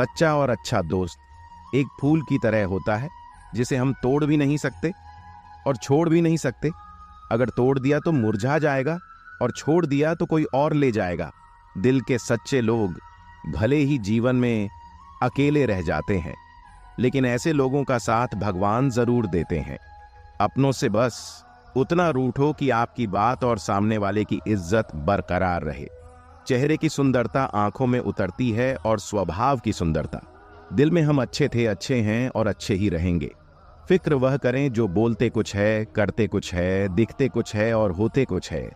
सच्चा और अच्छा दोस्त एक फूल की तरह होता है जिसे हम तोड़ भी नहीं सकते और छोड़ भी नहीं सकते। अगर तोड़ दिया तो मुरझा जाएगा और छोड़ दिया तो कोई और ले जाएगा। दिल के सच्चे लोग भले ही जीवन में अकेले रह जाते हैं, लेकिन ऐसे लोगों का साथ भगवान जरूर देते हैं। अपनों से बस उतना रूठो कि आपकी बात और सामने वाले की इज्जत बरकरार रहे। चेहरे की सुंदरता आंखों में उतरती है और स्वभाव की सुंदरता। दिल में हम अच्छे थे, अच्छे हैं और अच्छे ही रहेंगे। फिक्र वह करें जो बोलते कुछ है, करते कुछ है, दिखते कुछ है और होते कुछ है।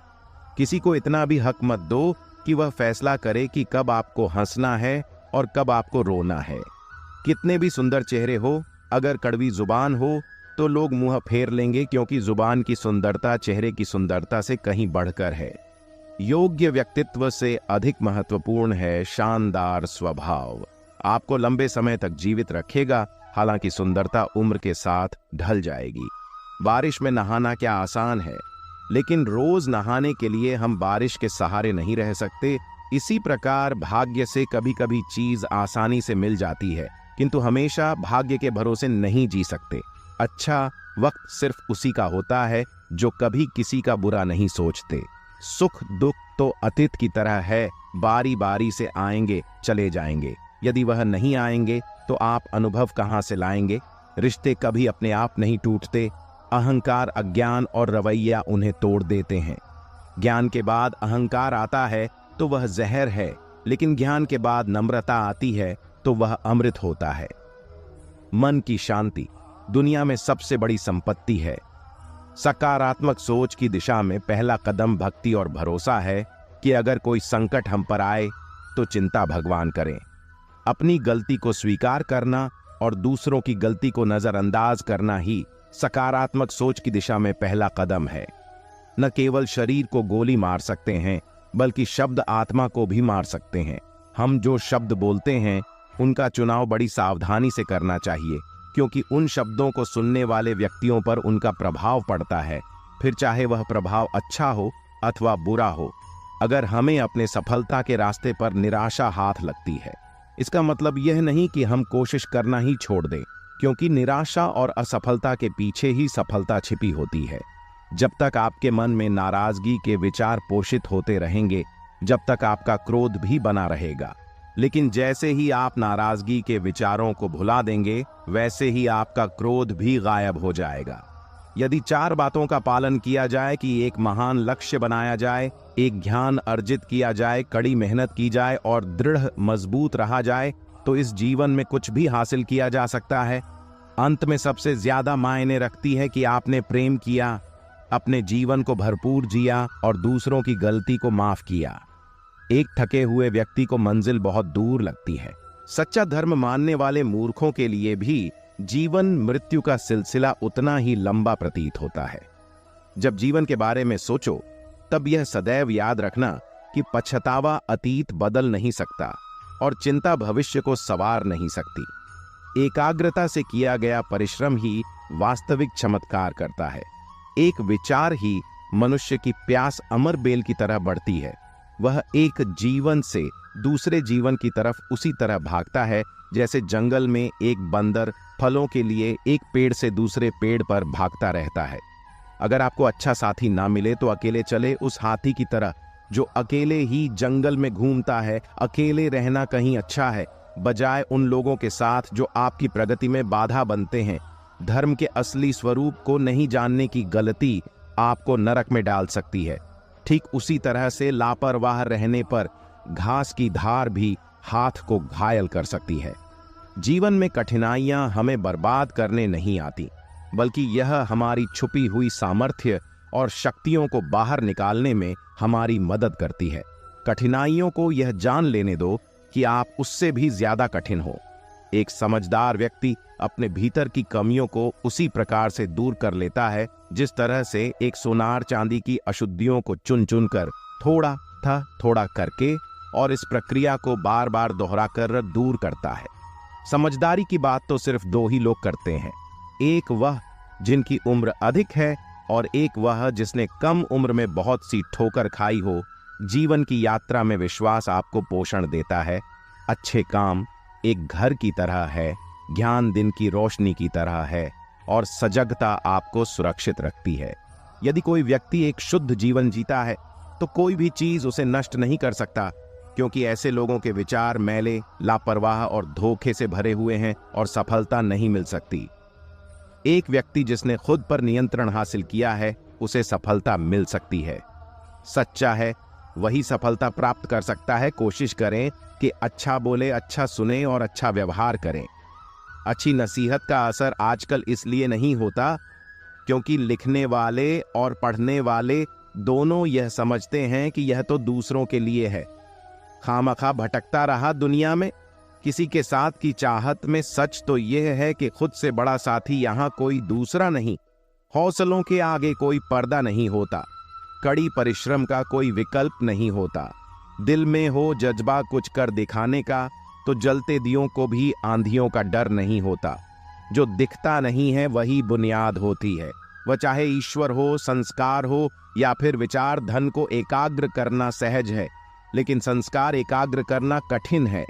किसी को इतना भी हक मत दो कि वह फैसला करे कि कब आपको हंसना है और कब आपको रोना है। कितने भी सुंदर चेहरे हो, अगर कड़वी जुबान हो तो लोग मुंह फेर लेंगे, क्योंकि जुबान की सुंदरता चेहरे की सुंदरता से कहीं बढ़कर है। योग्य व्यक्तित्व से अधिक महत्वपूर्ण है शानदार स्वभाव। आपको लंबे समय तक जीवित रखेगा, हालांकि सुंदरता उम्र के साथ ढल जाएगी। बारिश में नहाना क्या आसान है, लेकिन रोज नहाने के लिए हम बारिश के सहारे नहीं रह सकते। इसी प्रकार भाग्य से कभी कभी चीज आसानी से मिल जाती है, किंतु हमेशा भाग्य के भरोसे नहीं जी सकते। अच्छा वक्त सिर्फ उसी का होता है जो कभी किसी का बुरा नहीं सोचते। सुख दुख तो अतीत की तरह है, बारी बारी से आएंगे चले जाएंगे। यदि वह नहीं आएंगे तो आप अनुभव कहां से लाएंगे। रिश्ते कभी अपने आप नहीं टूटते। अहंकार, अज्ञान और रवैया उन्हें तोड़ देते हैं। ज्ञान के बाद अहंकार आता है तो वह जहर है, लेकिन ज्ञान के बाद नम्रता आती है तो वह अमृत होता है। मन की शांति दुनिया में सबसे बड़ी संपत्ति है। सकारात्मक सोच की दिशा में पहला कदम भक्ति और भरोसा है कि अगर कोई संकट हम पर आए तो चिंता भगवान करें। अपनी गलती को स्वीकार करना और दूसरों की गलती को नजरअंदाज करना ही सकारात्मक सोच की दिशा में पहला कदम है। न केवल शरीर को गोली मार सकते हैं, बल्कि शब्द आत्मा को भी मार सकते हैं। हम जो शब्द बोलते हैं उनका चुनाव बड़ी सावधानी से करना चाहिए, क्योंकि उन शब्दों को सुनने वाले व्यक्तियों पर उनका प्रभाव पड़ता है, फिर चाहे वह प्रभाव अच्छा हो अथवा बुरा हो। अगर हमें अपने सफलता के रास्ते पर निराशा हाथ लगती है, इसका मतलब यह नहीं कि हम कोशिश करना ही छोड़ दें, क्योंकि निराशा और असफलता के पीछे ही सफलता छिपी होती है। जब तक आपके मन में नाराजगी के विचार पोषित होते रहेंगे, जब तक आपका क्रोध भी बना रहेगा। लेकिन जैसे ही आप नाराजगी के विचारों को भुला देंगे, वैसे ही आपका क्रोध भी गायब हो जाएगा। यदि 4 बातों का पालन किया जाए कि एक महान लक्ष्य बनाया जाए, एक ज्ञान अर्जित किया जाए, कड़ी मेहनत की जाए और दृढ़ मजबूत रहा जाए, तो इस जीवन में कुछ भी हासिल किया जा सकता है। अंत में सबसे ज्यादा मायने रखती है कि आपने प्रेम किया, अपने जीवन को भरपूर जिया और दूसरों की गलती को माफ किया। एक थके हुए व्यक्ति को मंजिल बहुत दूर लगती है। सच्चा धर्म मानने वाले मूर्खों के लिए भी जीवन मृत्यु का सिलसिला उतना ही लंबा प्रतीत होता है। जब जीवन के बारे में सोचो, तब यह सदैव याद रखना कि पछतावा अतीत बदल नहीं सकता और चिंता भविष्य को संवार नहीं सकती। एकाग्रता से किया गया परिश्रम ही वास्तविक चमत्कार करता है। एक विचार ही मनुष्य की प्यास अमर बेल की तरह बढ़ती है। वह एक जीवन से दूसरे जीवन की तरफ उसी तरह भागता है जैसे जंगल में एक बंदर फलों के लिए एक पेड़ से दूसरे पेड़ पर भागता रहता है। अगर आपको अच्छा साथी ना मिले तो अकेले चले उस हाथी की तरह जो अकेले ही जंगल में घूमता है। अकेले रहना कहीं अच्छा है, बजाय उन लोगों के साथ जो आपकी प्रगति में बाधा बनते हैं। धर्म के असली स्वरूप को नहीं जानने की गलती आपको नरक में डाल सकती है। ठीक उसी तरह से लापरवाह रहने पर घास की धार भी हाथ को घायल कर सकती है। जीवन में कठिनाइयां हमें बर्बाद करने नहीं आती, बल्कि यह हमारी छुपी हुई सामर्थ्य और शक्तियों को बाहर निकालने में हमारी मदद करती है। कठिनाइयों को यह जान लेने दो कि आप उससे भी ज्यादा कठिन हो। एक समझदार व्यक्ति अपने भीतर की कमियों को उसी प्रकार से दूर कर लेता है जिस तरह से एक सोनार चांदी की अशुद्धियों को चुन चुन कर थोड़ा करके और इस प्रक्रिया को बार बार दोहरा कर दूर करता है। समझदारी की बात तो सिर्फ 2 ही लोग करते हैं, एक वह जिनकी उम्र अधिक है और एक वह जिसने कम उम्र में बहुत सी ठोकर खाई हो। जीवन की यात्रा में विश्वास आपको पोषण देता है। अच्छे काम, एक घर की तरह है, ज्ञान दिन की रोशनी की तरह है और सजगता आपको सुरक्षित रखती है। यदि कोई व्यक्ति एक शुद्ध जीवन जीता है तो कोई भी चीज उसे नष्ट नहीं कर सकता, क्योंकि ऐसे लोगों के विचार मैले, लापरवाह और धोखे से भरे हुए हैं और सफलता नहीं मिल सकती। एक व्यक्ति जिसने खुद पर नियंत्रण हासिल किया है उसे सफलता मिल सकती है। सच्चा है वही सफलता प्राप्त कर सकता है। कोशिश करें कि अच्छा बोले, अच्छा सुने और अच्छा व्यवहार करें। अच्छी नसीहत का असर आजकल इसलिए नहीं होता क्योंकि लिखने वाले और पढ़ने वाले दोनों यह समझते हैं कि यह तो दूसरों के लिए है। खामखा भटकता रहा दुनिया में किसी के साथ की चाहत में। सच तो यह है कि खुद से बड़ा साथी यहाँ कोई दूसरा नहीं। हौसलों के आगे कोई पर्दा नहीं होता, कड़ी परिश्रम का कोई विकल्प नहीं होता। दिल में हो जज्बा कुछ कर दिखाने का तो जलते दियों को भी आंधियों का डर नहीं होता। जो दिखता नहीं है वही बुनियाद होती है। वह चाहे ईश्वर हो, संस्कार हो या फिर विचार। धन को एकाग्र करना सहज है, लेकिन संस्कार एकाग्र करना कठिन है।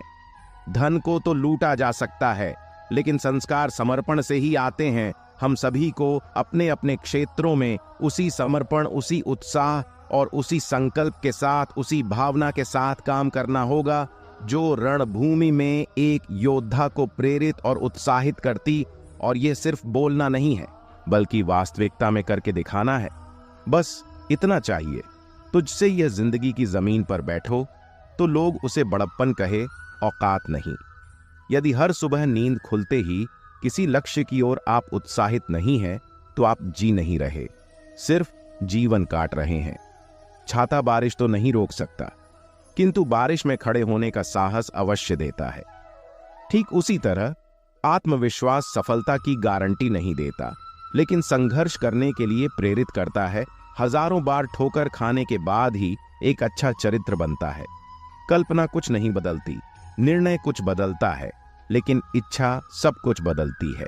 धन को तो लूटा जा सकता है, लेकिन संस्कार समर्पण से ही आते हैं। हम सभी को अपने अपने क्षेत्रों में उसी समर्पण, उसी उत्साह और उसी संकल्प के साथ, उसी भावना के साथ काम करना होगा जो रणभूमि में एक योद्धा को प्रेरित और उत्साहित करती। और ये सिर्फ बोलना नहीं है, बल्कि वास्तविकता में करके दिखाना है। बस इतना चाहिए। तुझसे यह जिंदगी की जमीन पर बैठो तो लोग उसे बड़प्पन कहे, औकात नहीं। यदि हर सुबह नींद खुलते ही किसी लक्ष्य की ओर आप उत्साहित नहीं हैं, तो आप जी नहीं रहे, सिर्फ जीवन काट रहे हैं। छाता बारिश तो नहीं रोक सकता, किंतु बारिश में खड़े होने का साहस अवश्य देता है। ठीक उसी तरह आत्मविश्वास सफलता की गारंटी नहीं देता, लेकिन संघर्ष करने के लिए प्रेरित करता है। हजारों बार ठोकर खाने के बाद ही एक अच्छा चरित्र बनता है। कल्पना कुछ नहीं बदलती, निर्णय कुछ बदलता है, लेकिन इच्छा सब कुछ बदलती है।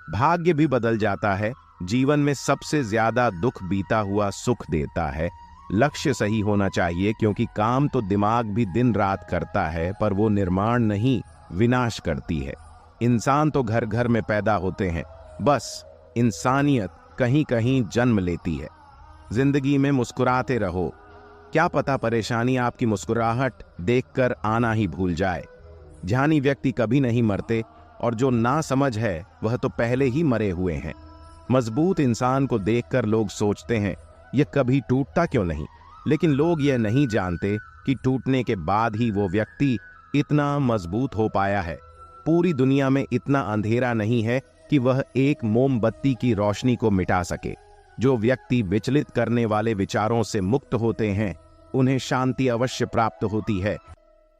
भाग्य भी बदल जाता है। जीवन में सबसे ज्यादा दुख बीता हुआ सुख देता है। लक्ष्य सही होना चाहिए, क्योंकि काम तो दिमाग भी दिन रात करता है, पर वो निर्माण नहीं, विनाश करती है। इंसान तो घर घर में पैदा होते हैं, बस इंसानियत कहीं कहीं जन्म लेती है। जिंदगी में मुस्कुराते रहो, क्या पता परेशानी आपकी मुस्कुराहट देखकर आना ही भूल जाए। ध्यानी व्यक्ति कभी नहीं मरते, और जो ना समझ है वह तो पहले ही मरे हुए हैं। मजबूत इंसान को देखकर लोग सोचते हैं यह कभी टूटता क्यों नहीं, लेकिन लोग यह नहीं जानते कि टूटने के बाद ही वो व्यक्ति इतना मजबूत हो पाया है। पूरी दुनिया में इतना अंधेरा नहीं है कि वह एक मोमबत्ती की रोशनी को मिटा सके। जो व्यक्ति विचलित करने वाले विचारों से मुक्त होते हैं, उन्हें शांति अवश्य प्राप्त होती है।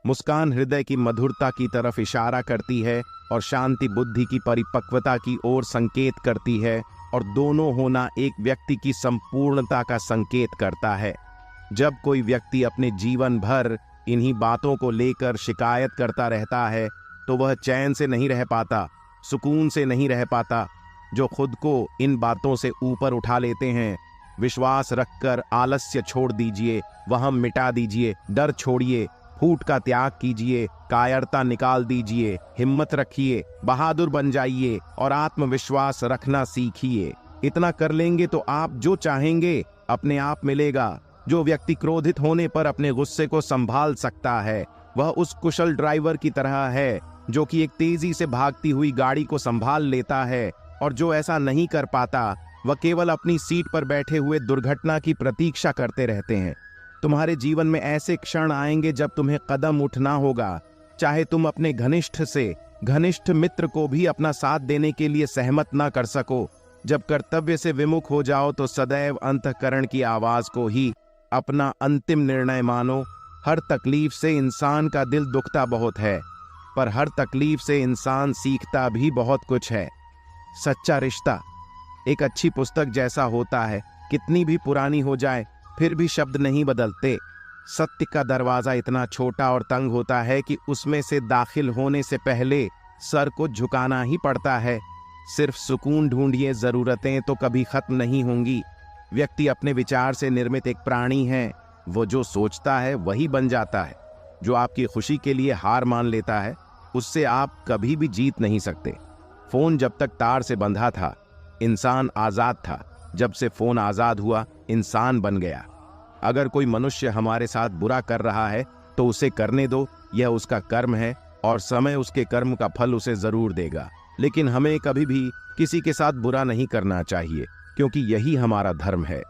मुस्कान हृदय की मधुरता की तरफ इशारा करती है और शांति बुद्धि की परिपक्वता की ओर संकेत करती है, और दोनों होना एक व्यक्ति की संपूर्णता का संकेत करता है। जब कोई व्यक्ति अपने जीवन भर इन्हीं बातों को लेकर शिकायत करता रहता है, तो वह चैन से नहीं रह पाता, सुकून से नहीं रह पाता। जो खुद को इन बातों से ऊपर उठा लेते हैं, विश्वास रखकर आलस्य छोड़ दीजिए, वहम मिटा दीजिए, डर छोड़िए, फूट का त्याग कीजिए, कायरता निकाल दीजिए, हिम्मत रखिए, बहादुर बन जाइए और आत्मविश्वास रखना सीखिए। इतना कर लेंगे तो आप जो चाहेंगे अपने आप मिलेगा। जो व्यक्ति क्रोधित होने पर अपने गुस्से को संभाल सकता है, वह उस कुशल ड्राइवर की तरह है जो कि एक तेजी से भागती हुई गाड़ी को संभाल लेता है, और जो ऐसा नहीं कर पाता वह केवल अपनी सीट पर बैठे हुए दुर्घटना की प्रतीक्षा करते रहते हैं। तुम्हारे जीवन में ऐसे क्षण आएंगे जब तुम्हें कदम उठना होगा, चाहे तुम अपने घनिष्ठ मित्र को भी अपना साथ देने के लिए सहमत ना कर सको। जब कर्तव्य से विमुख हो जाओ तो सदैव अंतःकरण की आवाज को ही अपना अंतिम निर्णय मानो। हर तकलीफ से इंसान का दिल दुखता बहुत है, पर हर तकलीफ से इंसान सीखता भी बहुत कुछ है। सच्चा रिश्ता एक अच्छी पुस्तक जैसा होता है, कितनी भी पुरानी हो जाए फिर भी शब्द नहीं बदलते। सत्य का दरवाजा इतना छोटा और तंग होता है कि उसमें से दाखिल होने से पहले सर को झुकाना ही पड़ता है। सिर्फ सुकून ढूंढिए, जरूरतें तो कभी खत्म नहीं होंगी। व्यक्ति अपने विचार से निर्मित एक प्राणी है, वो जो सोचता है वही बन जाता है। जो आपकी खुशी के लिए हार मान लेता है, उससे आप कभी भी जीत नहीं सकते। फोन जब तक तार से बंधा था, इंसान आजाद था। जब से फोन आजाद हुआ, इंसान बन गया। अगर कोई मनुष्य हमारे साथ बुरा कर रहा है तो उसे करने दो, यह उसका कर्म है और समय उसके कर्म का फल उसे जरूर देगा। लेकिन हमें कभी भी किसी के साथ बुरा नहीं करना चाहिए, क्योंकि यही हमारा धर्म है।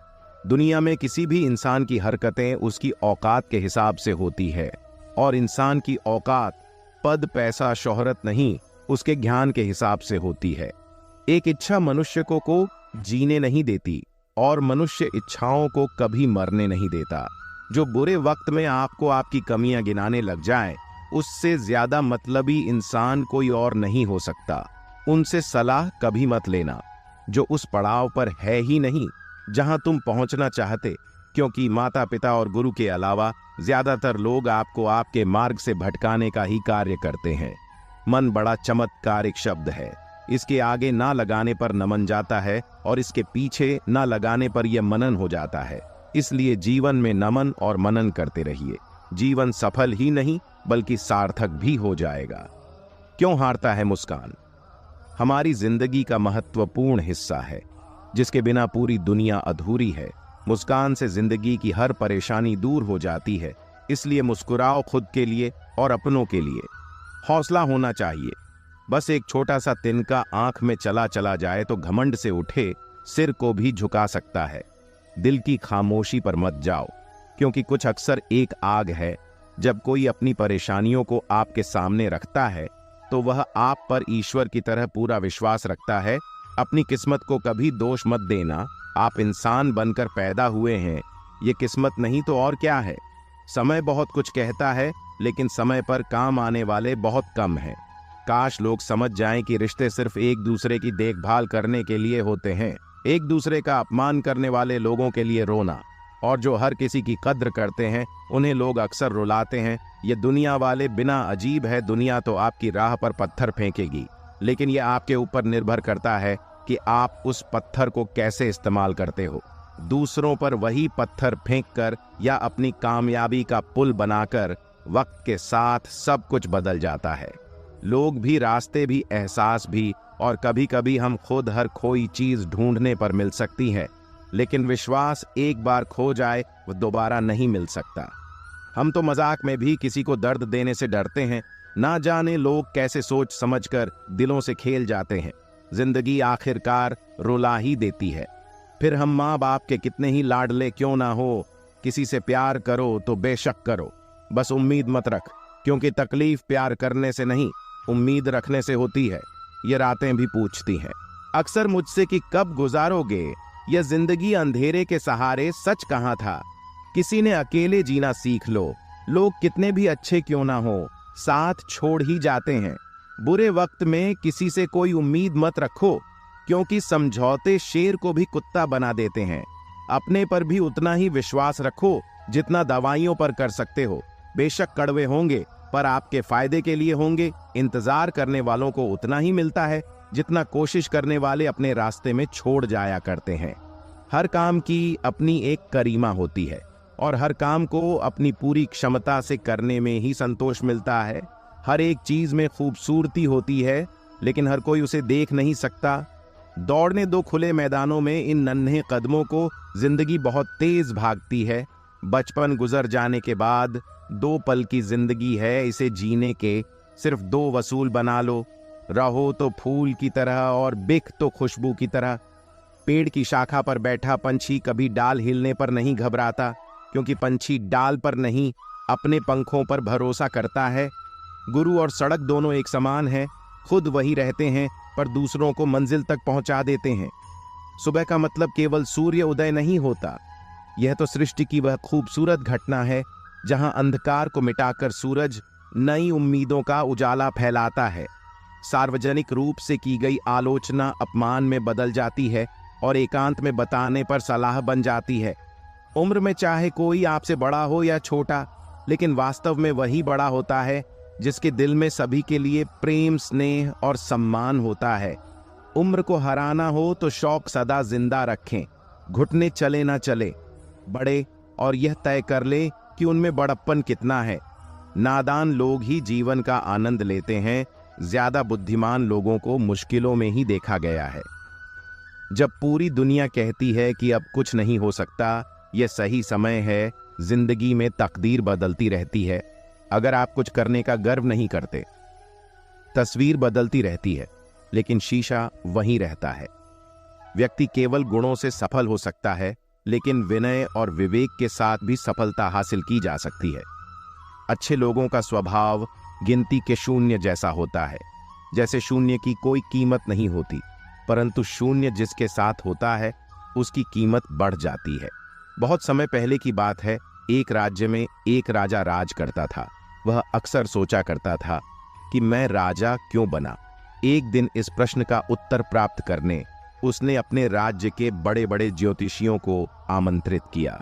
दुनिया में किसी भी इंसान की हरकतें उसकी औकात के हिसाब से होती है, और इंसान की औकात पद, पैसा, शोहरत नहीं, उसके ज्ञान के हिसाब से होती है। एक इच्छा मनुष्य को जीने नहीं देती, और मनुष्य इच्छाओं को कभी मरने नहीं देता। जो बुरे वक्त में आपको आपकी कमियां गिनाने लग जाए, उससे ज्यादा मतलबी इंसान कोई और नहीं हो सकता। उनसे सलाह कभी मत लेना, जो उस पड़ाव पर है ही नहीं जहां तुम पहुंचना चाहते, क्योंकि माता पिता और गुरु के अलावा ज्यादातर लोग आपको आपके मार्ग से भटकाने का ही कार्य करते हैं। मन बड़ा चमत्कारिक शब्द है। इसके आगे ना लगाने पर नमन जाता है, और इसके पीछे ना लगाने पर यह मनन हो जाता है। इसलिए जीवन में नमन और मनन करते रहिए। जीवन सफल ही नहीं बल्कि सार्थक भी हो जाएगा। क्यों हारता है मुस्कान? हमारी जिंदगी का महत्वपूर्ण हिस्सा है, जिसके बिना पूरी दुनिया अधूरी है। मुस्कान से जिंदगी की हर परेशानी दूर हो जाती है। इसलिए मुस्कुराओ, खुद के लिए और अपनों के लिए। हौसला होना चाहिए। बस एक छोटा सा तिनका आंख में चला चला जाए तो घमंड से उठे सिर को भी झुका सकता है। दिल की खामोशी पर मत जाओ, क्योंकि कुछ अक्सर एक आग है। जब कोई अपनी परेशानियों को आपके सामने रखता है तो वह आप पर ईश्वर की तरह पूरा विश्वास रखता है। अपनी किस्मत को कभी दोष मत देना। आप इंसान बनकर पैदा हुए हैं, ये किस्मत नहीं तो और क्या है। समय बहुत कुछ कहता है, लेकिन समय पर काम आने वाले बहुत कम हैं। काश लोग समझ जाएं कि रिश्ते सिर्फ एक दूसरे की देखभाल करने के लिए होते हैं। एक दूसरे का अपमान करने वाले लोगों के लिए रोना, और जो हर किसी की कद्र करते हैं उन्हें लोग अक्सर रुलाते हैं। ये दुनिया वाले बिना अजीब है। दुनिया तो आपकी राह पर पत्थर फेंकेगी, लेकिन यह आपके ऊपर निर्भर करता है कि आप उस पत्थर को कैसे इस्तेमाल करते हो। दूसरों पर वही पत्थर फेंककर या अपनी कामयाबी का पुल बनाकर वक्त के साथ सब कुछ बदल जाता है। लोग भी, रास्ते भी, एहसास भी, और कभी कभी हम खुद हर खोई चीज ढूंढने पर मिल सकती है, लेकिन विश्वास एक बार खो जाए वो दोबारा नहीं मिल सकता। हम तो मजाक में भी किसी को दर्द देने से डरते हैं। ना जाने लोग कैसे सोच समझकर दिलों से खेल जाते हैं। जिंदगी आखिरकार रुला ही देती है। फिर हम माँ बाप के कितने ही लाडले क्यों ना हो, किसी से प्यार करो तो बेशक करो, बस उम्मीद मत रख, क्योंकि तकलीफ प्यार करने से नहीं, उम्मीद रखने से होती है। ये रातें भी पूछती हैं अक्सर मुझसे कि कब गुजारोगे यह जिंदगी अंधेरे के सहारे, सच कहाँ था। किसी ने अकेले जीना सीख लो। लोग कितने भी अच्छे क्यों ना हो, साथ छोड़ ही जाते हैं। बुरे वक्त में किसी से कोई उम्मीद मत रखो, क्योंकि समझौते शेर को भी कुत्ता बना देते हैं। अपने पर भी उतना ही विश्वास रखो जितना दवाइयों पर कर सकते हो। बेशक कड़वे होंगे, पर आपके फायदे के लिए होंगे। इंतजार करने वालों को उतना ही मिलता है जितना कोशिश करने वाले अपने रास्ते में छोड़ जाया करते हैं। हर काम की अपनी एक गरिमा होती है, और हर काम को अपनी पूरी क्षमता से करने में ही संतोष मिलता है। हर एक चीज में खूबसूरती होती है, लेकिन हर कोई उसे देख नहीं सकता। दौड़ने दो खुले मैदानों में इन नन्हे कदमों को। जिंदगी बहुत तेज भागती है। बचपन गुजर जाने के बाद 2 पल की जिंदगी है, इसे जीने के सिर्फ 2 वसूल बना लो। रहो तो फूल की तरह और बिक तो खुशबू की तरह। पेड़ की शाखा पर बैठा पंछी कभी डाल हिलने पर नहीं घबराता, क्योंकि पंछी डाल पर नहीं अपने पंखों पर भरोसा करता है। गुरु और सड़क दोनों एक समान हैं। खुद वही रहते हैं, पर दूसरों को मंजिल तक पहुंचा देते हैं। सुबह का मतलब केवल सूर्य उदय नहीं होता। यह तो सृष्टि की वह खूबसूरत घटना है जहां अंधकार को मिटाकर सूरज नई उम्मीदों का उजाला फैलाता है। सार्वजनिक रूप से की गई आलोचना अपमान में बदल जाती है, और एकांत में बताने पर सलाह बन जाती है। उम्र में चाहे कोई आपसे बड़ा हो या छोटा, लेकिन वास्तव में वही बड़ा होता है जिसके दिल में सभी के लिए प्रेम, स्नेह और सम्मान होता है। उम्र को हराना हो तो शौक सदा जिंदा रखें। घुटने चले ना चले, बड़े, और यह तय कर ले कि उनमें बड़प्पन कितना है। नादान लोग ही जीवन का आनंद लेते हैं, ज्यादा बुद्धिमान लोगों को मुश्किलों में ही देखा गया है। जब पूरी दुनिया कहती है कि अब कुछ नहीं हो सकता, यह सही समय है। जिंदगी में तकदीर बदलती रहती है। अगर आप कुछ करने का गर्व नहीं करते, तस्वीर बदलती रहती है, लेकिन शीशा वहीं रहता है। व्यक्ति केवल गुणों से सफल हो सकता है, लेकिन विनय और विवेक के साथ भी सफलता हासिल की जा सकती है। अच्छे लोगों का स्वभाव गिनती के शून्य जैसा होता है। जैसे शून्य की कोई कीमत नहीं होती, परंतु शून्य जिसके साथ होता है उसकी कीमत बढ़ जाती है। बहुत समय पहले की बात है, एक राज्य में एक राजा राज करता था। वह अक्सर सोचा करता था कि मैं राजा क्यों बना। एक दिन इस प्रश्न का उत्तर प्राप्त करने उसने अपने राज्य के बड़े बड़े ज्योतिषियों को आमंत्रित किया।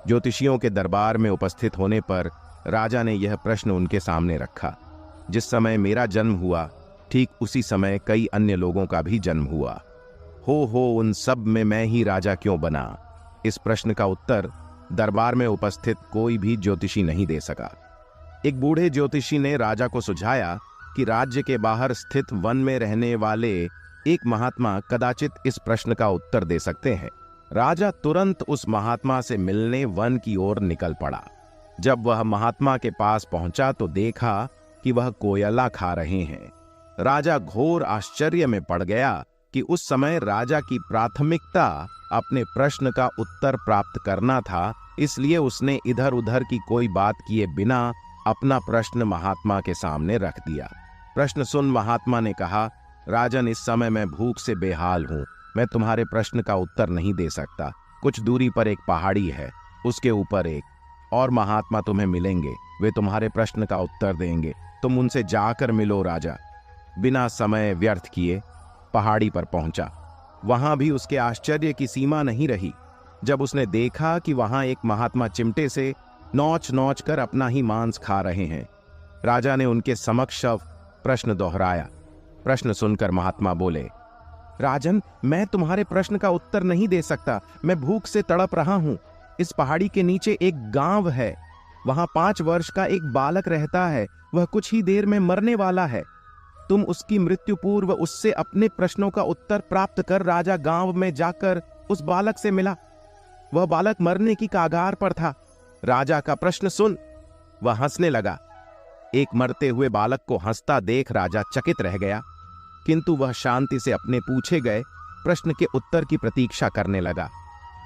ज्योतिषियों के दरबार में उपस्थित होने पर राजा ने यह प्रश्न उनके सामने रखा, जिस समय मेरा जन्म हुआ ठीक उसी समय कई अन्य लोगों का भी जन्म हुआ। हो उन सब में मैं ही राजा क्यों बना? इस प्रश्न का उत्तर दरबार में उपस्थित कोई भी ज्योतिषी नहीं दे सका। एक बूढ़े ज्योतिषी ने राजा को सुझाया कि राज्य के बाहर स्थित वन में रहने वाले एक महात्मा कदाचित इस प्रश्न का उत्तर दे सकते हैं। राजा तुरंत उस महात्मा से मिलने वन की ओर निकल पड़ा। जब वह महात्मा के पास पहुंचा तो देखा कि वह कोयला खा रहे हैं। राजा घोर आश्चर्य में पड़ गया कि उस समय राजा की प्राथमिकता अपने प्रश्न का उत्तर प्राप्त करना था, इसलिए उसने इधर उधर की कोई बात किए बिना अपना प्रश्न महात्मा के सामने रख दिया। प्रश्न सुन महात्मा ने कहा, राजन, इस समय मैं भूख से बेहाल हूं, मैं तुम्हारे प्रश्न का उत्तर नहीं दे सकता। कुछ दूरी पर एक पहाड़ी है, उसके ऊपर एक और महात्मा तुम्हें मिलेंगे, वे तुम्हारे प्रश्न का उत्तर देंगे, तुम उनसे जाकर मिलो। राजा बिना समय व्यर्थ किए पहाड़ी पर पहुंचा। वहां भी उसके आश्चर्य की सीमा नहीं रही जब उसने देखा कि वहां एक महात्मा चिमटे से नोच नोच कर अपना ही मांस खा रहे हैं। राजा ने उनके समक्ष प्रश्न दोहराया। प्रश्न सुनकर महात्मा बोले, राजन, मैं तुम्हारे प्रश्न का उत्तर नहीं दे सकता, मैं भूख से तड़प रहा हूं। इस पहाड़ी के नीचे एक गांव है, वहां 5 वर्ष का एक बालक रहता है, वह कुछ ही देर में मरने वाला है। तुम उसकी मृत्यु पूर्व उससे अपने प्रश्नों का उत्तर प्राप्त कर राजा गांव में जाकर उस बालक से मिला। वह बालक मरने की कागार पर था। राजा का प्रश्न सुन वह हंसने लगा। एक मरते हुए बालक को हंसता देख राजा चकित रह गया, किंतु वह शांति से अपने पूछे गए प्रश्न के उत्तर की प्रतीक्षा करने लगा।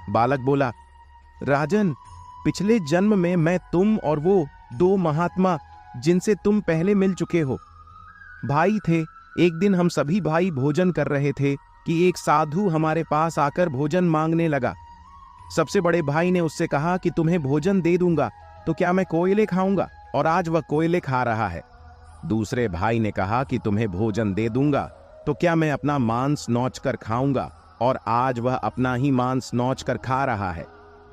बालक बोला, राजन, पिछले जन्म में मैं तुम और वो 2 महात्मा जिनसे तुम पहले मिल चुके हो भाई थे। एक दिन हम सभी भाई भोजन कर रहे थे कि एक साधु हमारे पास आकर भोजन मांगने लगा। सबसे बड़े भाई ने उससे कहा कि तुम्हें भोजन दे दूंगा तो क्या मैं कोयले खाऊंगा, और आज वह कोयले खा रहा है। दूसरे भाई ने कहा कि तुम्हें भोजन दे दूंगा तो क्या मैं अपना मांस नोच कर खाऊंगा, और आज वह अपना ही मांस नोच कर खा रहा है।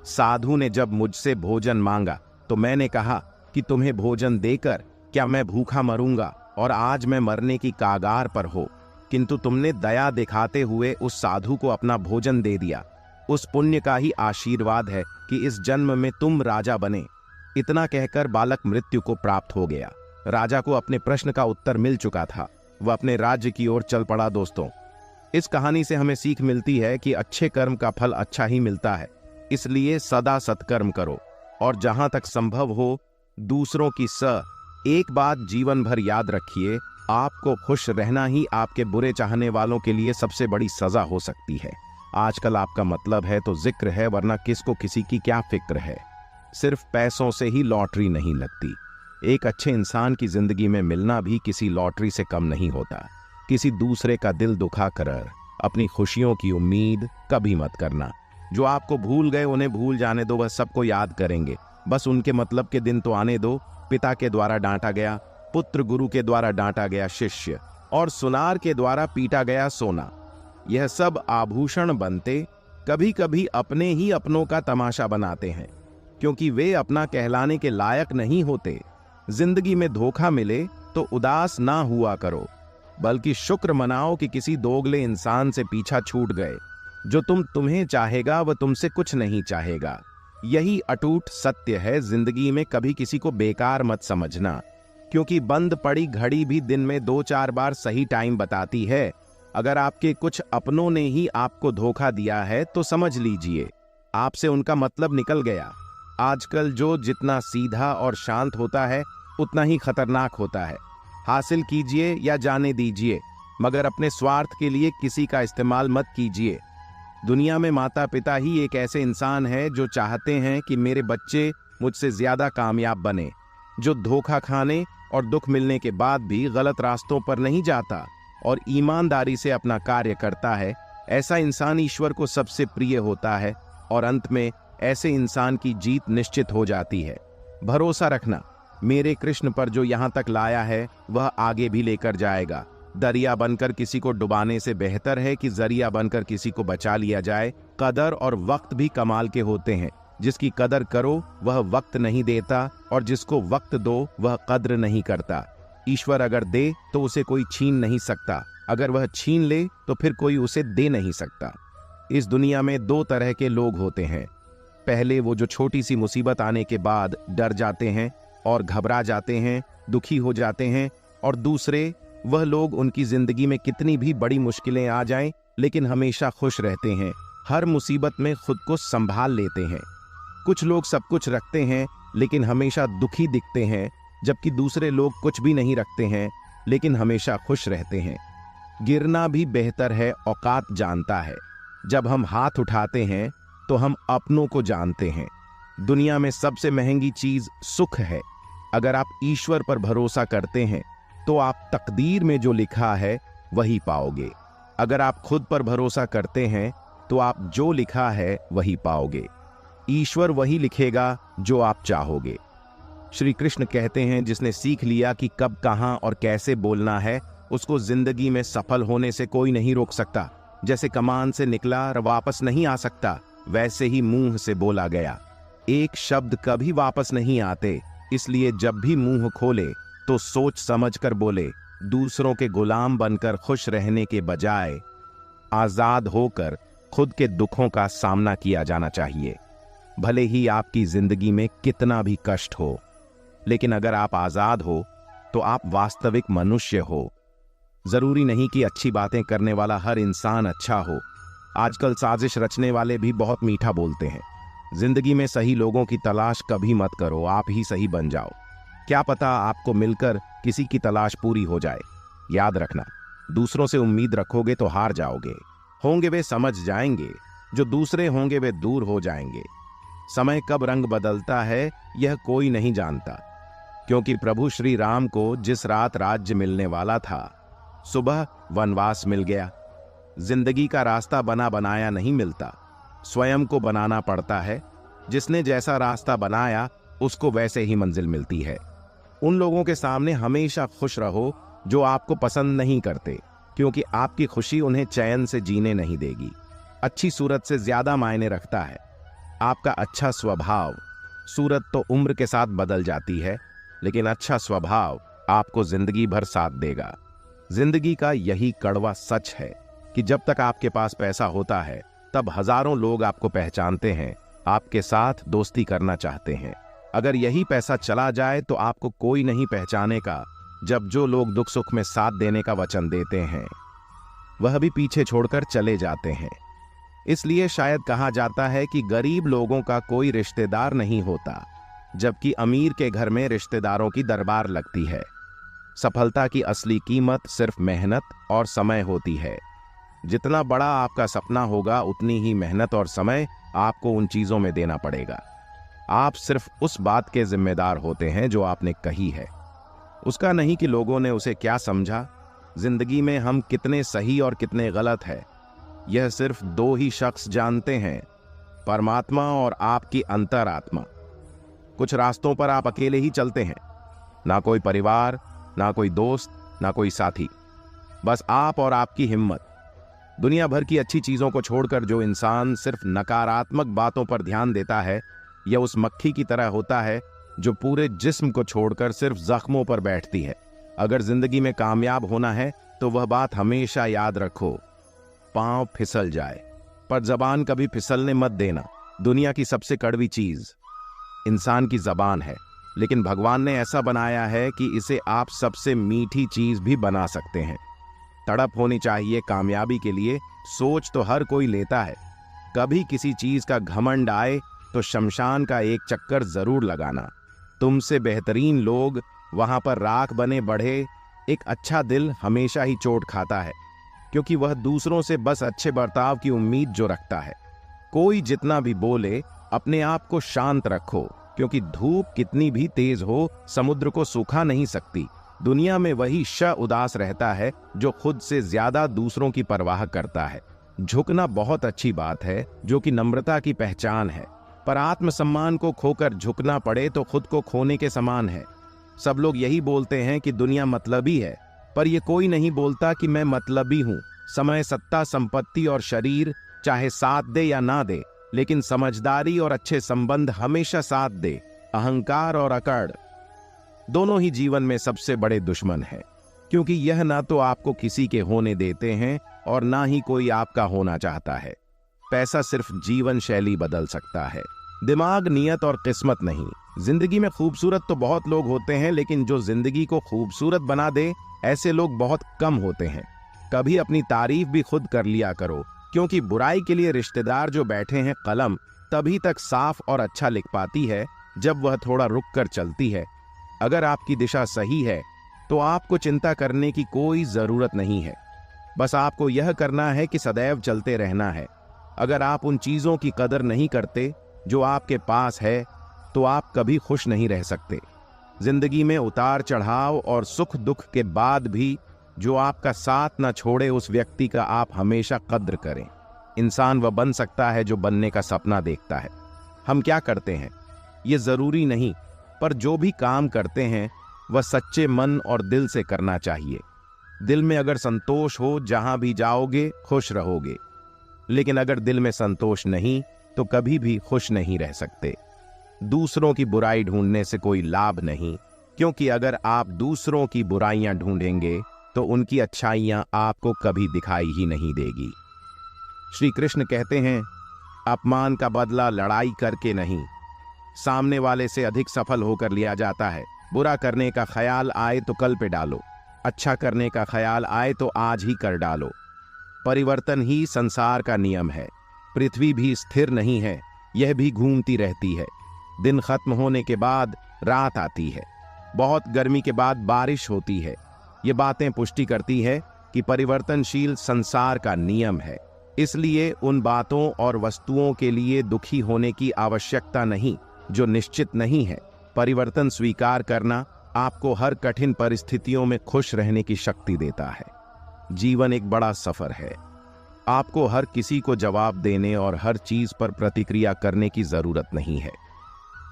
साधु ने जब मुझसे भोजन मांगा तो मैंने कहा कि तुम्हें भोजन देकर क्या मैं भूखा मरूंगा, और आज मैं मरने की कागार पर हो, किंतु तुमने दया दिखाते हुए उस साधु को अपना भोजन दे दिया। उस पुण्य का ही आशीर्वाद है कि इस जन्म में तुम राजा बने। इतना कहकर बालक मृत्यु को प्राप्त हो गया। राजा को अपने प्रश्न का उत्तर मिल चुका था। वह अपने राज्य की ओर चल पड़ा। दोस्तों, इस कहानी से हमें सीख मिलती है कि अच्छे कर्म का फल अच्छा ही मिलता है, इसलिए सदा सत्कर्म करो, और जहां तक संभव हो दूसरों की एक बात जीवन भर याद रखिए, आपको खुश रहना ही आपके बुरे चाहने वालों के लिए सबसे बड़ी सजा हो सकती है। आजकल आपका मतलब है तो जिक्र है, वरना किसको किसी की क्या फिक्र है। सिर्फ पैसों से ही लॉटरी नहीं लगती। एक अच्छे इंसान की जिंदगी में मिलना भी किसी लॉटरी से कम नहीं होता। किसी दूसरे का दिल दुखा कर अपनी खुशियों की उम्मीद कभी मत करना। जो आपको भूल गए उन्हें भूल जाने दो, वह सबको याद करेंगे। बस उनके मतलब के दिन तो आने दो। पिता के द्वारा डांटा गया पुत्र, गुरु के द्वारा डांटा गया शिष्य, और सुनार के द्वारा पीटा गया सोना, यह सब आभूषण बनते कभी कभी अपने ही अपनों का तमाशा बनाते हैं, क्योंकि वे अपना कहलाने के लायक नहीं होते। जिंदगी में धोखा मिले तो उदास ना हुआ करो, बल्कि शुक्र मनाओ कि किसी दोगले इंसान से पीछा छूट गए। जो तुम्हें चाहेगा वह तुमसे कुछ नहीं चाहेगा। यही अटूट सत्य है जिंदगी में, कभी किसी को बेकार मत समझना, क्योंकि बंद पड़ी घड़ी भी दिन में 2-4 बार सही टाइम बताती है। अगर आपके कुछ अपनों ने ही आपको धोखा दिया है तो समझ लीजिए आपसे उनका मतलब निकल गया। आजकल जो जितना सीधा और शांत होता है उतना ही खतरनाक होता है। हासिल कीजिए या जाने दीजिए, मगर अपने स्वार्थ के लिए किसी का इस्तेमाल मत कीजिए। दुनिया में माता पिता ही एक ऐसे इंसान है जो चाहते हैं कि मेरे बच्चे मुझसे ज्यादा कामयाब बने, जो धोखा खाने और दुख मिलने के बाद भी गलत रास्तों पर नहीं जाता और ईमानदारी से अपना कार्य करता है। ऐसा इंसान ईश्वर को सबसे प्रिय होता है और अंत में ऐसे इंसान की जीत निश्चित हो जाती है। भरोसा रखना, मेरे कृष्ण पर जो यहाँ तक लाया है वह आगे भी लेकर जाएगा। दरिया बनकर किसी को डुबाने से बेहतर है कि जरिया बनकर किसी को बचा लिया जाए। कदर और वक्त भी कमाल के होते हैं। जिसकी कदर करो वह वक्त नहीं देता और जिसको वक्त दो वह कद्र नहीं करता। ईश्वर अगर दे तो उसे कोई छीन नहीं सकता, अगर वह छीन ले तो फिर कोई उसे दे नहीं सकता। इस दुनिया में 2 तरह के लोग होते हैं। पहले वो जो छोटी सी मुसीबत आने के बाद डर जाते हैं और घबरा जाते हैं, दुखी हो जाते हैं, और दूसरे वह लोग उनकी जिंदगी में कितनी भी बड़ी मुश्किलें आ जाएं लेकिन हमेशा खुश रहते हैं, हर मुसीबत में खुद को संभाल लेते हैं। कुछ लोग सब कुछ रखते हैं लेकिन हमेशा दुखी दिखते हैं, जबकि दूसरे लोग कुछ भी नहीं रखते हैं लेकिन हमेशा खुश रहते हैं। गिरना भी बेहतर है औकात जानता है। जब हम हाथ उठाते हैं तो हम अपनों को जानते हैं। दुनिया में सबसे महंगी चीज सुख है। अगर आप ईश्वर पर भरोसा करते हैं तो आप तकदीर में जो लिखा है वही पाओगे। अगर आप खुद पर भरोसा करते हैं तो आप जो लिखा है वही पाओगे। ईश्वर वही लिखेगा जो आप चाहोगे। श्री कृष्ण कहते हैं, जिसने सीख लिया कि कब, कहां और कैसे बोलना है, उसको जिंदगी में सफल होने से कोई नहीं रोक सकता। जैसे कमान से निकला और वापस नहीं आ सकता, वैसे ही मुंह से बोला गया एक शब्द कभी वापस नहीं आते। इसलिए जब भी मुंह खोले तो सोच समझ कर बोले। दूसरों के गुलाम बनकर खुश रहने के बजाय आजाद होकर खुद के दुखों का सामना किया जाना चाहिए। भले ही आपकी जिंदगी में कितना भी कष्ट हो, लेकिन अगर आप आजाद हो तो आप वास्तविक मनुष्य हो। जरूरी नहीं कि अच्छी बातें करने वाला हर इंसान अच्छा हो। आजकल साजिश रचने वाले भी बहुत मीठा बोलते हैं। जिंदगी में सही लोगों की तलाश कभी मत करो, आप ही सही बन जाओ। क्या पता आपको मिलकर किसी की तलाश पूरी हो जाए। याद रखना, दूसरों से उम्मीद रखोगे तो हार जाओगे। होंगे वे समझ जाएंगे, जो दूसरे होंगे वे दूर हो जाएंगे। समय कब रंग बदलता है यह कोई नहीं जानता, क्योंकि प्रभु श्री राम को जिस रात राज्य मिलने वाला था, सुबह वनवास मिल गया। जिंदगी का रास्ता बना बनाया नहीं मिलता, स्वयं को बनाना पड़ता है। जिसने जैसा रास्ता बनाया उसको वैसे ही मंजिल मिलती है। उन लोगों के सामने हमेशा खुश रहो जो आपको पसंद नहीं करते, क्योंकि आपकी खुशी उन्हें चैन से जीने नहीं देगी। अच्छी सूरत से ज्यादा मायने रखता है आपका अच्छा स्वभाव। सूरत तो उम्र के साथ बदल जाती है, लेकिन अच्छा स्वभाव आपको जिंदगी भर साथ देगा। जिंदगी का यही कड़वा सच है कि जब तक आपके पास पैसा होता है तब हजारों लोग आपको पहचानते हैं, आपके साथ दोस्ती करना चाहते हैं। अगर यही पैसा चला जाए तो आपको कोई नहीं पहचानेगा। जब जो लोग दुख सुख में साथ देने का वचन देते हैं वह भी पीछे छोड़कर चले जाते हैं। इसलिए शायद कहा जाता है कि गरीब लोगों का कोई रिश्तेदार नहीं होता, जबकि अमीर के घर में रिश्तेदारों की दरबार लगती है। सफलता की असली कीमत सिर्फ मेहनत और समय होती है। जितना बड़ा आपका सपना होगा उतनी ही मेहनत और समय आपको उन चीजों में देना पड़ेगा। आप सिर्फ उस बात के जिम्मेदार होते हैं जो आपने कही है, उसका नहीं कि लोगों ने उसे क्या समझा। जिंदगी में हम कितने सही और कितने गलत है यह सिर्फ 2 ही शख्स जानते हैं, परमात्मा और आपकी अंतरात्मा। कुछ रास्तों पर आप अकेले ही चलते हैं, ना कोई परिवार, ना कोई दोस्त, ना कोई साथी, बस आप और आपकी हिम्मत। दुनिया भर की अच्छी चीजों को छोड़कर जो इंसान सिर्फ नकारात्मक बातों पर ध्यान देता है, यह उस मक्खी की तरह होता है जो पूरे जिस्म को छोड़कर सिर्फ जख्मों पर बैठती है। अगर जिंदगी में कामयाब होना है तो वह बात हमेशा याद रखो, पांव फिसल जाए पर जबान कभी फिसलने मत देना। दुनिया की सबसे कड़वी चीज इंसान की जबान है, लेकिन भगवान ने ऐसा बनाया है कि इसे आप सबसे मीठी चीज भी बना सकते हैं। तड़प होनी चाहिए कामयाबी के लिए, सोच तो हर कोई लेता है। कभी किसी चीज का घमंड आए तो शमशान का एक चक्कर जरूर लगाना। तुमसे बेहतरीन लोग वहां पर राख बने बढ़े। एक अच्छा दिल हमेशा ही चोट खाता है, क्योंकि वह दूसरों से बस अच्छे बर्ताव की उम्मीद जो रखता है। कोई जितना भी बोले, अपने आप को शांत रखो, क्योंकि धूप कितनी भी तेज हो समुद्र को सूखा नहीं सकती। दुनिया में वही उदास रहता है जो खुद से ज्यादा दूसरों की परवाह करता है। झुकना बहुत अच्छी बात है, जो कि नम्रता की पहचान है, पर आत्मसम्मान को खोकर झुकना पड़े तो खुद को खोने के समान है। सब लोग यही बोलते हैं कि दुनिया मतलबी है, पर यह कोई नहीं बोलता कि मैं मतलबी हूं। समय, सत्ता, संपत्ति और शरीर चाहे साथ दे या ना दे, लेकिन समझदारी और अच्छे संबंध हमेशा साथ दे। अहंकार और अकड़ दोनों ही जीवन में सबसे बड़े दुश्मन हैं, क्योंकि यह ना तो आपको किसी के होने देते हैं और ना ही कोई आपका होना चाहता है। पैसा सिर्फ जीवन शैली बदल सकता है, दिमाग, नियत और किस्मत नहीं। जिंदगी में खूबसूरत तो बहुत लोग होते हैं, लेकिन जो जिंदगी को खूबसूरत बना दे, ऐसे लोग बहुत कम होते हैं। कभी अपनी तारीफ भी खुद कर लिया करो, क्योंकि बुराई के लिए रिश्तेदार जो बैठे हैं, कलम तभी तक साफ और अच्छा लिख पाती है जब वह थोड़ा रुक कर चलती है। अगर आपकी दिशा सही है तो आपको चिंता करने की कोई जरूरत नहीं है। बस आपको यह करना है कि सदैव चलते रहना है। अगर आप उन चीजों की कदर नहीं करते जो आपके पास है, तो आप कभी खुश नहीं रह सकते। जिंदगी में उतार चढ़ाव और सुख दुख के बाद भी जो आपका साथ न छोड़े, उस व्यक्ति का आप हमेशा कद्र करें। इंसान वह बन सकता है जो बनने का सपना देखता है। हम क्या करते हैं ये जरूरी नहीं, पर जो भी काम करते हैं वह सच्चे मन और दिल से करना चाहिए। दिल में अगर संतोष हो, जहां भी जाओगे खुश रहोगे, लेकिन अगर दिल में संतोष नहीं तो कभी भी खुश नहीं रह सकते। दूसरों की बुराई ढूंढने से कोई लाभ नहीं, क्योंकि अगर आप दूसरों की बुराइयां ढूंढेंगे तो उनकी अच्छाइयां आपको कभी दिखाई ही नहीं देगी। श्री कृष्ण कहते हैं, अपमान का बदला लड़ाई करके नहीं, सामने वाले से अधिक सफल होकर लिया जाता है। बुरा करने का ख्याल आए तो कल पे डालो, अच्छा करने का ख्याल आए तो आज ही कर डालो। परिवर्तन ही संसार का नियम है। पृथ्वी भी स्थिर नहीं है, यह भी घूमती रहती है। दिन खत्म होने के बाद रात आती है, बहुत गर्मी के बाद बारिश होती है। ये बातें पुष्टि करती है कि परिवर्तनशील संसार का नियम है। इसलिए उन बातों और वस्तुओं के लिए दुखी होने की आवश्यकता नहीं जो निश्चित नहीं है। परिवर्तन स्वीकार करना आपको हर कठिन परिस्थितियों में खुश रहने की शक्ति देता है। जीवन एक बड़ा सफर है। आपको हर किसी को जवाब देने और हर चीज पर प्रतिक्रिया करने की जरूरत नहीं है।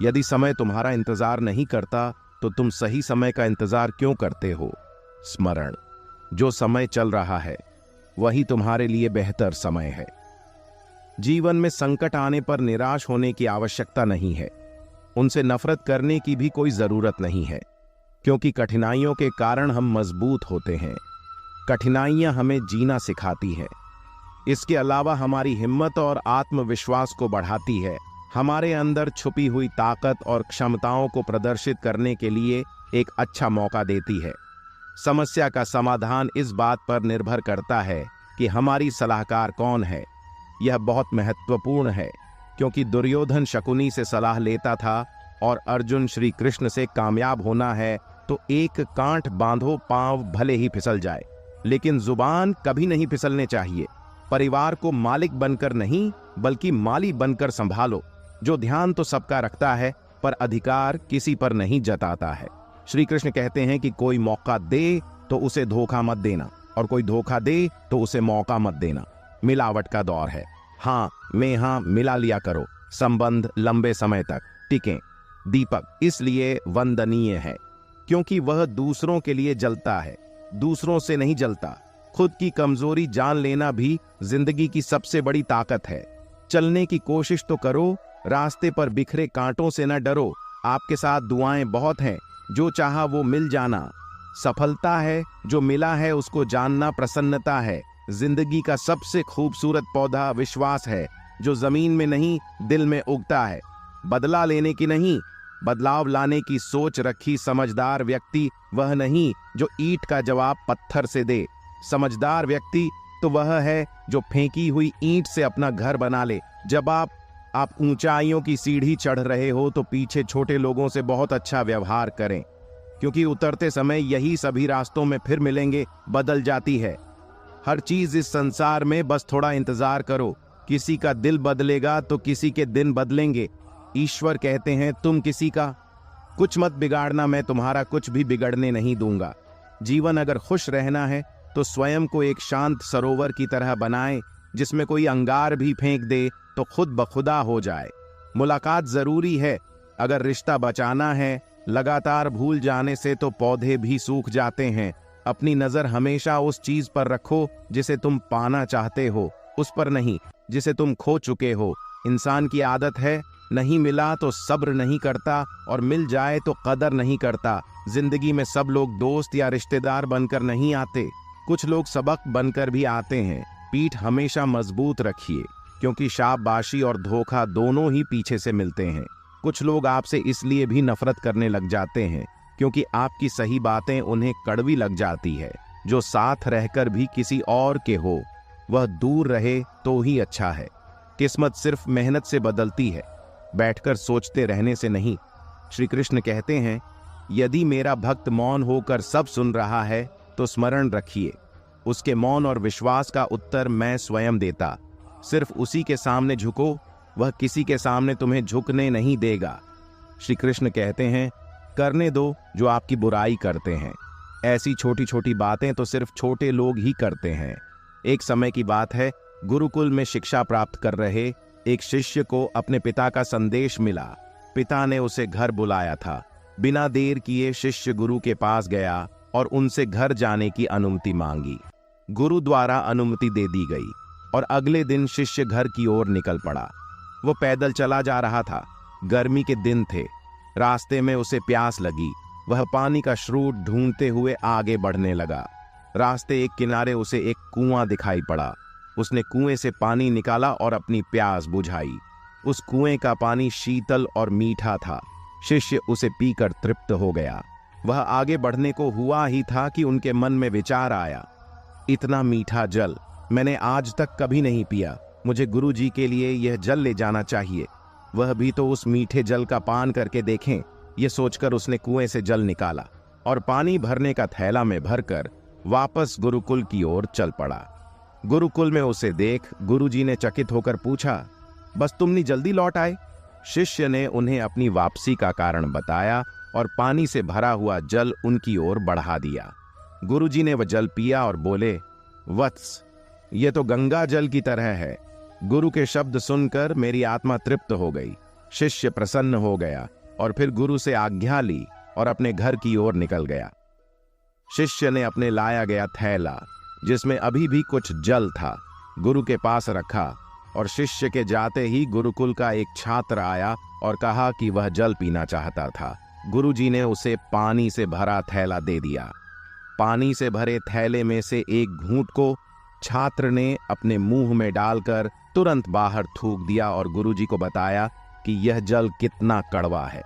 यदि समय तुम्हारा इंतजार नहीं करता तो तुम सही समय का इंतजार क्यों करते हो? स्मरण, जो समय चल रहा है वही तुम्हारे लिए बेहतर समय है। जीवन में संकट आने पर निराश होने की आवश्यकता नहीं है। उनसे नफरत करने की भी कोई जरूरत नहीं है, क्योंकि कठिनाइयों के कारण हम मजबूत होते हैं। कठिनाइयां हमें जीना सिखाती है। इसके अलावा हमारी हिम्मत और आत्मविश्वास को बढ़ाती है। हमारे अंदर छुपी हुई ताकत और क्षमताओं को प्रदर्शित करने के लिए एक अच्छा मौका देती है। समस्या का समाधान इस बात पर निर्भर करता है कि हमारी सलाहकार कौन है। यह बहुत महत्वपूर्ण है, क्योंकि दुर्योधन शकुनी से सलाह लेता था और अर्जुन श्री कृष्ण से कामयाब होना है तो एक कांट बांधो, पांव भले ही फिसल जाए, लेकिन जुबान कभी नहीं फिसलने चाहिए। परिवार को मालिक बनकर नहीं, बल्कि माली बनकर संभालो। जो ध्यान तो सबका रखता है, पर अधिकार किसी पर नहीं जताता है। श्री कृष्ण कहते हैं कि कोई मौका दे तो उसे धोखा मत देना, और कोई धोखा दे तो उसे मौका मत देना। मिलावट का दौर है, हाँ में हाँ मिला लिया करो, संबंध लंबे समय तक टिकें। दीपक इसलिए वंदनीय है क्योंकि वह दूसरों के लिए जलता है, दूसरों से नहीं जलता। खुद की कमजोरी जान लेना भी जिंदगी की सबसे बड़ी ताकत है। चलने की कोशिश तो करो, रास्ते पर बिखरे कांटों से न डरो। आपके साथ दुआएं बहुत हैं, जो चाहा वो मिल जाना। सफलता है, जो मिला है उसको जानना प्रसन्नता है। जिंदगी का सबसे खूबसूरत पौधा विश्वास है, जो जमीन में नहीं दिल में उगता है। बदला लेने की नहीं, बदलाव लाने की सोच रखी समझदार व्यक्ति वह नहीं जो ईंट का जवाब पत्थर से दे। समझदार व्यक्ति तो वह है जो फेंकी हुई ईंट से अपना घर बना ले। जब आप ऊंचाइयों की सीढ़ी चढ़ रहे हो तो पीछे छोटे लोगों से बहुत अच्छा व्यवहार करें, क्योंकि उतरते समय यही सभी रास्तों में फिर मिलेंगे। बदल जाती है हर चीज इस संसार में, बस थोड़ा इंतजार करो। किसी का दिल बदलेगा तो किसी के दिन बदलेंगे। ईश्वर कहते हैं तुम किसी का कुछ मत बिगाड़ना, मैं तुम्हारा कुछ भी बिगड़ने नहीं दूंगा। जीवन अगर खुश रहना है तो स्वयं को एक शांत सरोवर की तरह बनाएं, जिसमें कोई अंगार भी फेंक दे तो खुद बखुदा हो जाए। मुलाकात जरूरी है अगर रिश्ता बचाना है। लगातार भूल जाने से तो पौधे भी सूख जाते हैं। अपनी नजर हमेशा उस चीज पर रखो जिसे तुम पाना चाहते हो, उस पर नहीं जिसे तुम खो चुके हो। इंसान की आदत है, नहीं मिला तो सब्र नहीं करता और मिल जाए तो कदर नहीं करता। जिंदगी में सब लोग दोस्त या रिश्तेदार बनकर नहीं आते, कुछ लोग सबक बनकर भी आते हैं। पीठ हमेशा मजबूत रखिए, क्योंकि शाबाशी और धोखा दोनों ही पीछे से मिलते हैं। कुछ लोग आपसे इसलिए भी नफरत करने लग जाते हैं क्योंकि आपकी सही बातें उन्हें कड़वी लग जाती है। जो साथ रहकर भी किसी और के हो वह दूर रहे तो ही अच्छा है। किस्मत सिर्फ मेहनत से बदलती है, बैठकर सोचते रहने से नहीं। श्री कृष्ण कहते हैं, यदि मेरा भक्त मौन होकर सब सुन रहा है तो स्मरण रखिए, उसके मौन और विश्वास का उत्तर मैं स्वयं देता। सिर्फ उसी के सामने झुको, वह किसी के सामने तुम्हें झुकने नहीं देगा। श्री कृष्ण कहते हैं, करने दो जो आपकी बुराई करते हैं। ऐसी छोटी छोटी बातें तो सिर्फ छोटे लोग ही करते हैं। एक समय की बात है, गुरुकुल में शिक्षा प्राप्त कर रहे एक शिष्य को अपने पिता का संदेश मिला। पिता ने उसे घर बुलाया था। बिना देर किए शिष्य गुरु के पास गया और उनसे घर जाने की अनुमति मांगी। गुरु द्वारा अनुमति दे दी गई और अगले दिन शिष्य घर की ओर निकल पड़ा। वो पैदल चला जा रहा था। गर्मी के दिन थे। रास्ते में उसे प्यास लगी। वह पानी का स्रोत ढूंढते हुए आगे बढ़ने लगा। रास्ते एक किनारे उसे एक कुआं दिखाई पड़ा। उसने कुएं से पानी निकाला और अपनी प्यास बुझाई। उस कुएं का पानी शीतल और मीठा था। शिष्य उसे पीकर तृप्त हो गया। वह आगे बढ़ने को हुआ ही था कि उनके मन में विचार आया, इतना मीठा जल मैंने आज तक कभी नहीं पिया। मुझे गुरुजी के लिए यह जल ले जाना चाहिए, वह भी तो उस मीठे जल का पान करके देखें। यह सोचकर उसने कुएं से जल निकाला और पानी भरने का थैला में भरकर वापस गुरुकुल की ओर चल पड़ा। गुरुकुल में उसे देख गुरुजी ने चकित होकर पूछा, बस तुमने जल्दी लौट आए? शिष्य ने उन्हें अपनी वापसी का कारण बताया और पानी से भरा हुआ जल उनकी ओर बढ़ा दिया। गुरुजी ने वह जल पिया और बोले, वत्स, ये तो गंगा जल की तरह है। गुरु के शब्द सुनकर मेरी आत्मा तृप्त हो गई। शिष्य प्रसन्न हो गया और फिर गुरु से आज्ञा ली और अपने घर की ओर निकल गया। शिष्य ने अपने लाया गया थैला, जिसमें अभी भी कुछ जल था, गुरु के पास रखा और शिष्य के जाते ही गुरुकुल का एक छात्र आया और कहा कि वह जल पीना चाहता था। गुरुजी ने उसे पानी से भरा थैला दे दिया। पानी से भरे थैले में से एक घूंट को छात्र ने अपने मुंह में डालकर तुरंत बाहर थूक दिया और गुरुजी को बताया कि यह जल कितना कड़वा है।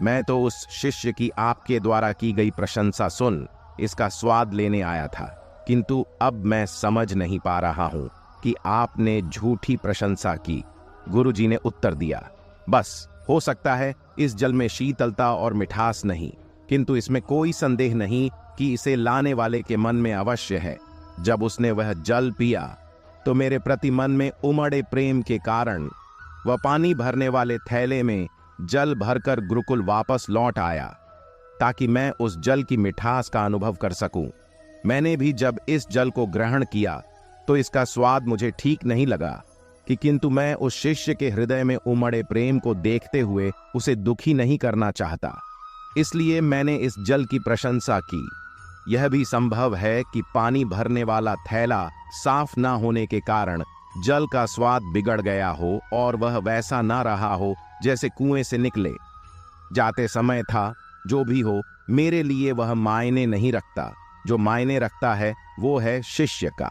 मैं तो उस शिष्य की आपके द्वारा की गई प्रशंसा सुन इसका स्वाद लेने आया था, किंतु अब मैं समझ नहीं पा रहा हूं कि आपने झूठी प्रशंसा की। गुरुजी ने उत्तर दिया, बस हो सकता है इस जल में शीतलता और मिठास नहीं, किंतु इसमें कोई संदेह नहीं कि इसे लाने वाले के मन में अवश्य है। जब उसने वह जल पिया तो मेरे प्रति मन में उमड़े प्रेम के कारण वह पानी भरने वाले थैले में जल भरकर गुरुकुल वापस लौट आया, ताकि मैं उस जल की मिठास का अनुभव कर सकूं। मैंने भी जब इस जल को ग्रहण किया तो इसका स्वाद मुझे ठीक नहीं लगा किंतु मैं उस शिष्य के हृदय में उमड़े प्रेम को देखते हुए उसे दुखी नहीं करना चाहता, इसलिए मैंने इस जल की प्रशंसा की। यह भी संभव है कि पानी भरने वाला थैला साफ ना होने के कारण जल का स्वाद बिगड़ गया हो और वह वैसा ना रहा हो जैसे कुएं से निकले। जाते समय था, जो भी हो, मेरे लिए वह मायने नहीं रखता। जो मायने रखता है वो है शिष्य का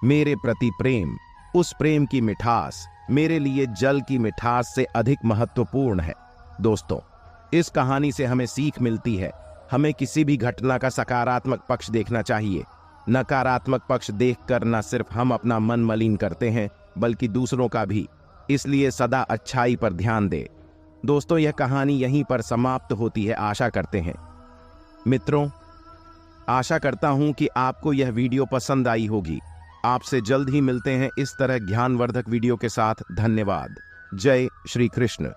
मेरे प्रति प्रेम, उस प्रेम की मिठास मेरे लिए जल की मिठास से अधिक महत्वपूर्ण है। दोस्तों, इस कहानी से हमें सीख मिलती है। हमें किसी भी घटना का सकारात्मक पक्ष देखना चाहिए। नकारात्मक पक्ष देखकर न सिर्फ हम अपना मन मलिन करते हैं, बल्कि दूसरों का भी। इसलिए सदा अच्छाई पर ध्यान दें। दोस्तों, यह कहानी यहीं पर समाप्त होती है, आशा करते हैं। मित्रों, आशा करता हूं कि आपको यह वीडियो पसंद आई होगी। आपसे जल्द ही मिलते हैं इस तरह ज्ञानवर्धक वीडियो के साथ। धन्यवाद। जय श्री कृष्ण।